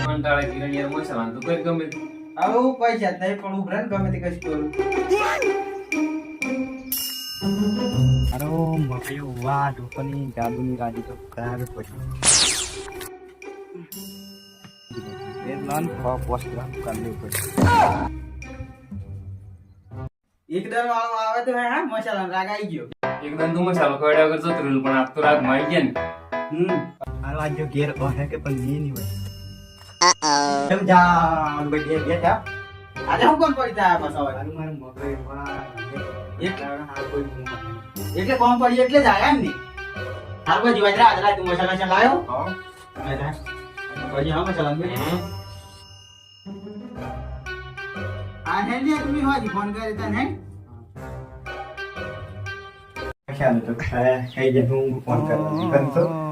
કંટાળે કિરણ યાર મસાલા તો કઈ ગમે તું. આવું પૈસા જ નહીં પણ ઉભરાને ગમે તે કશું કરું. અરે મકયો વાહ ઢોકની જાદુની ગાડી તો કાર પછી એ નન પોસ્ટ કરવી પડે. એકદમ આવે તો હા મસાલા રાગ આવી ગયો. એકદમ તું મસાલો ખવડાવ્યા કરતો તો પણ આપ તો રાગ મારી ગયા ને. આ વાજો ઘેર ઓહે કે પણ ની ની હોય. કેમ જા બડે બેઠા આજે હું કોણ પડી તા પાછો મારું મારું મકયો વાહ એક આ કોઈ એટલે કોમ પડી એટલે જ આયા ને. હાલ કોઈ જીવા જા આજે તું મસાલા છે લાયો. હા. પછી હા મસાલા બે આ હે ને તમે હોજી ફોન કરે તને હે ખ્યાલ તો ખાઈ જાય હું ફોન કરવા